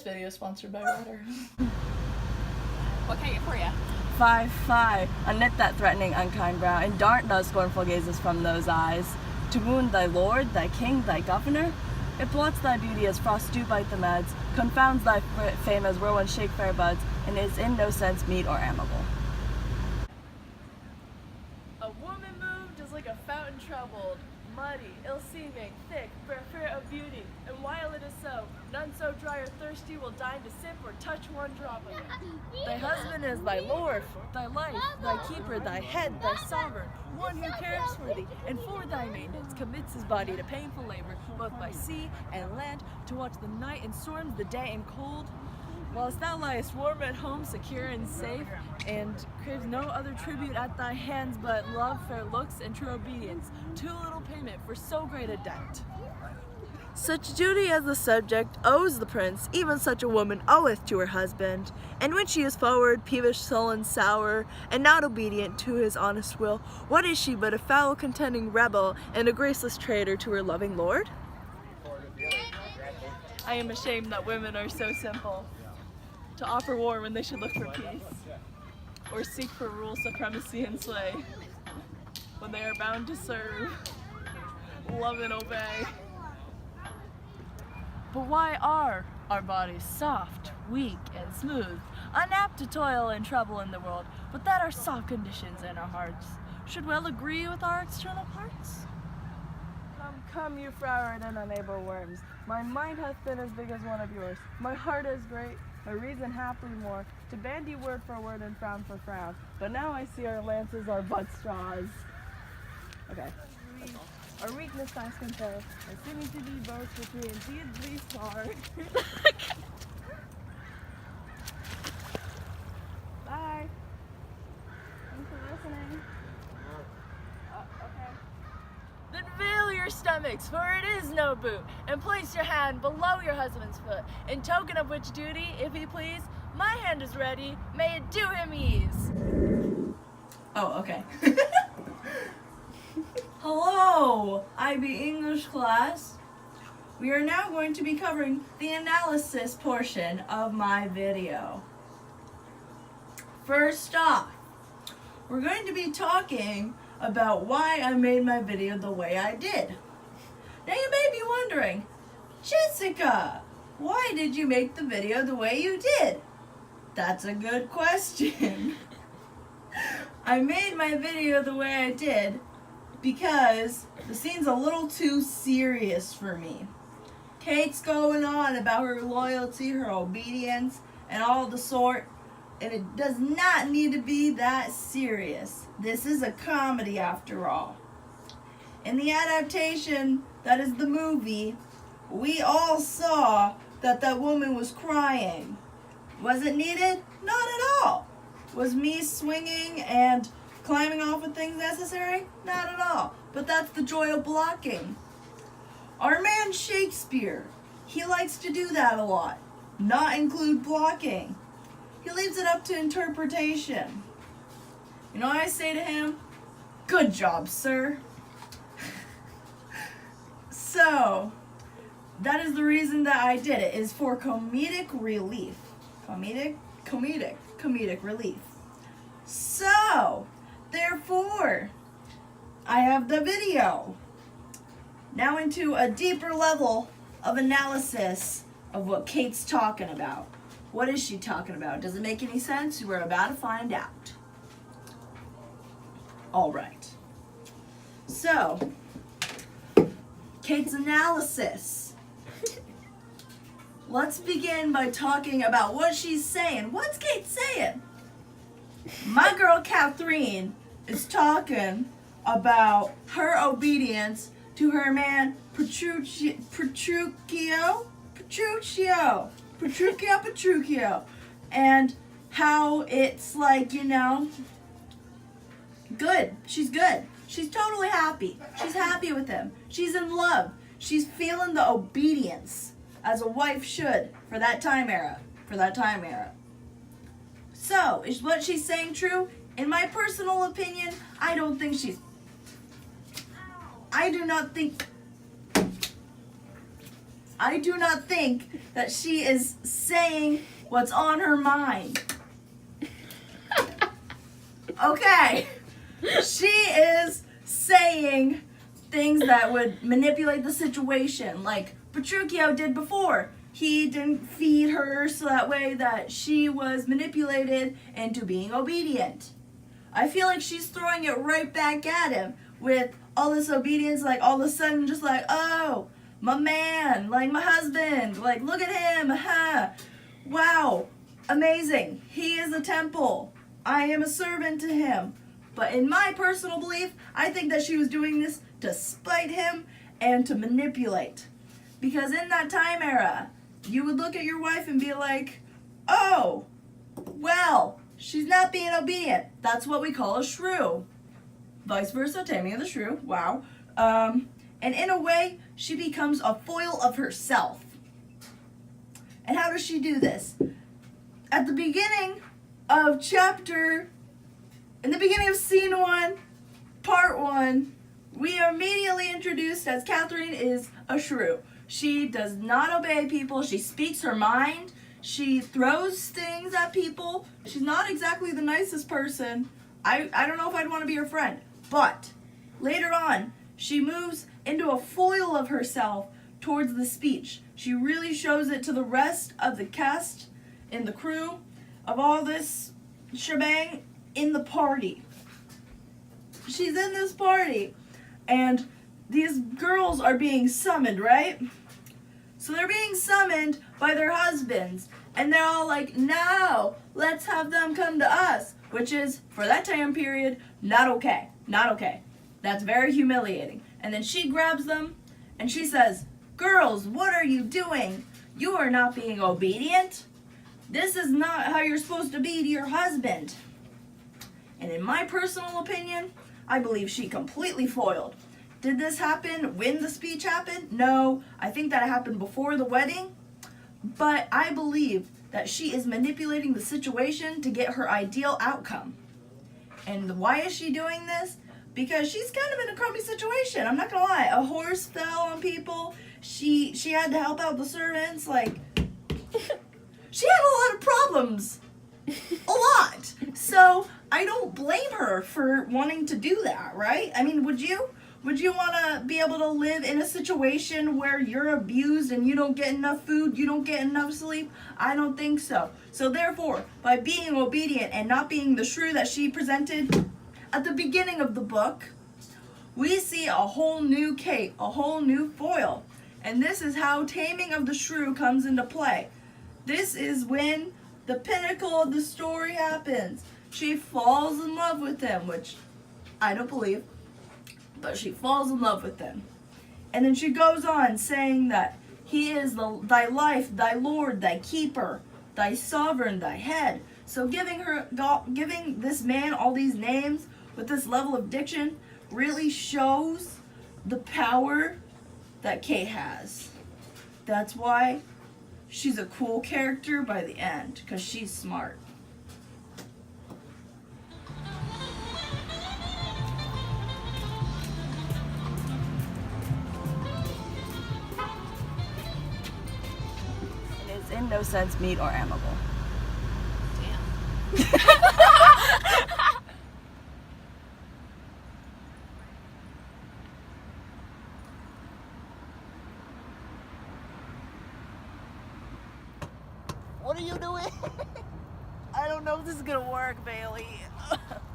This video is sponsored by water. What can I get for you? Fie, unknit that threatening, unkind brow, and dart those scornful gazes from those eyes. To wound thy lord, thy king, thy governor? It blots thy beauty as frost do bite the meads, confounds thy fame as were once Shakespeare buds, and is in no sense meet or amable. A woman moved is like a fountain troubled, muddy, ill-seeming, thick, fair of beauty, and while it is so, none so dry or thirsty will deign to sip or touch one drop of it. Thy husband is thy lord, thy life, thy keeper, thy head, thy sovereign, one who cares for thee, and for thy maintenance commits his body to painful labor, both by sea and land, to watch the night and storms, the day and cold, whilst thou liest warm at home, secure and safe, and craves no other tribute at thy hands but love, fair looks, and true obedience, too little payment for so great a debt. Such duty as the subject owes the prince, even such a woman oweth to her husband. And when she is forward, peevish, sullen, sour, and not obedient to his honest will, what is she but a foul contending rebel and a graceless traitor to her loving lord? I am ashamed that women are so simple, to offer war when they should look for peace, or seek for rule, supremacy, and sway, when they are bound to serve, love, and obey. But why are our bodies soft, weak, and smooth, unapt to toil and trouble in the world, but that our soft conditions in our hearts should well agree with our external parts? Come, you froward and unable worms. My mind hath been as big as one of yours. My heart is great, my reason haply more, to bandy word for word and frown for frown. But now I see our lances are but straws. Okay. Our weakness I confess, and seeming to be both which we indeed least are. Bye. Thanks for listening. Okay. Then veil your stomachs, for it is no boot, and place your hand below your husband's foot, in token of which duty, if he please, my hand is ready, may it do him ease. Oh, okay. Hello, IB English class. We are now going to be covering the analysis portion of my video. First off, we're going to be talking about why I made my video the way I did. Now you may be wondering, Jessica, why did you make the video the way you did? That's a good question. I made my video the way I did because the scene's a little too serious for me. Kate's going on about her loyalty, her obedience, and all the sort, and it does not need to be that serious. This is a comedy after all. In the adaptation that is the movie, we all saw that that woman was crying. Was it needed? Not at all. Was me swinging and climbing off of things necessary? Not at all. But that's the joy of blocking. Our man Shakespeare, he likes to do that a lot. Not include blocking. He leaves it up to interpretation. You know what I say to him? Good job, sir. So, that is the reason that I did it, is for comedic relief. Comedic relief. So, therefore, I have the video. Now into a deeper level of analysis of what Kate's talking about. What is she talking about? Does it make any sense? We're about to find out. All right. So, Kate's analysis. Let's begin by talking about what she's saying. What's Kate saying? My girl Catherine is talking about her obedience to her man Petruchio, and how it's like, you know, good. She's good. She's totally happy. She's happy with him. She's in love. She's feeling the obedience as a wife should for that time era. So, is what she's saying true? In my personal opinion, I do not think I do not think that she is saying what's on her mind. Okay. She is saying things that would manipulate the situation, like Petruchio did before. He didn't feed her so that way that she was manipulated into being obedient. I feel like she's throwing it right back at him with all this obedience, like all of a sudden just like, oh, my man, like my husband, like look at him, huh? Wow, amazing. He is a temple. I am a servant to him. But in my personal belief, I think that she was doing this to spite him and to manipulate. Because in that time era, you would look at your wife and be like, oh, well, she's not being obedient. That's what we call a shrew. Vice versa, Taming of the Shrew. Wow. And in a way, she becomes a foil of herself. And how does she do this? At the beginning of in the beginning of scene 1, part 1, we are immediately introduced as Catherine is a shrew. She does not obey people. She speaks her mind. She throws things at people. She's not exactly the nicest person. I don't know if I'd want to be her friend. But later on, she moves into a foil of herself towards the speech. She really shows it to the rest of the cast and the crew of all this shebang in the party. She's in this party, and these girls are being summoned, right? So they're being summoned by their husbands, and they're all like, no, let's have them come to us, which is, for that time period, not okay. Not okay. That's very humiliating. And then she grabs them, and she says, girls, what are you doing? You are not being obedient. This is not how you're supposed to be to your husband. And in my personal opinion, I believe she completely foiled. Did this happen when the speech happened? No, I think that it happened before the wedding. But I believe that she is manipulating the situation to get her ideal outcome. And why is she doing this? Because she's kind of in a crummy situation. I'm not gonna lie. A horse fell on people. She had to help out the servants. Like, she had a lot of problems. A lot. So I don't blame her for wanting to do that, right? I mean, would you? Would you want to be able to live in a situation where you're abused and you don't get enough food, you don't get enough sleep? I don't think so. So therefore, by being obedient and not being the shrew that she presented at the beginning of the book, we see a whole new Kate, a whole new foil. And this is how Taming of the Shrew comes into play. This is when the pinnacle of the story happens. She falls in love with him, which I don't believe, but she falls in love with him. And then she goes on saying that he is thy life, thy Lord, thy keeper, thy sovereign, thy head. So giving this man all these names with this level of diction really shows the power that Kate has. That's why she's a cool character by the end, because she's smart. It is in no sense meat or amable. What are you doing? I don't know if this is gonna work, Bailey.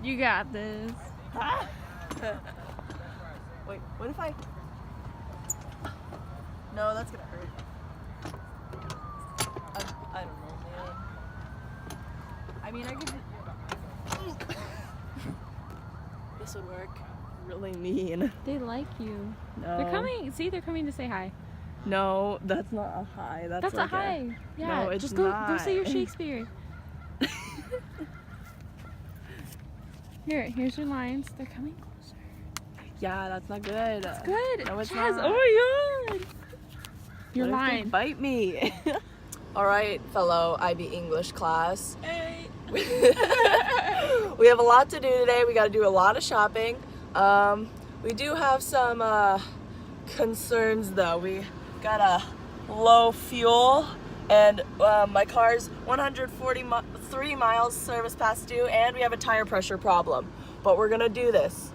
You got this. Wait, what if I... No, that's gonna hurt. I don't know, man. I mean, I could... This would work. Really mean. They like you. No. They're coming. See, they're coming to say hi. No, that's not a hi. That's That's like a hi. Yeah, No, it's just go not. say your Shakespeare. Here's your lines. They're coming closer. Yeah, that's not good. It's good. No, it's Jazz, not. oh my god. Your What if they line. bite me. All right, fellow IB English class. Hey. We have a lot to do today. We got to do a lot of shopping. We do have some concerns though. We gotta low fuel, and my car's 143 miles service past due, and we have a tire pressure problem. But we're gonna do this.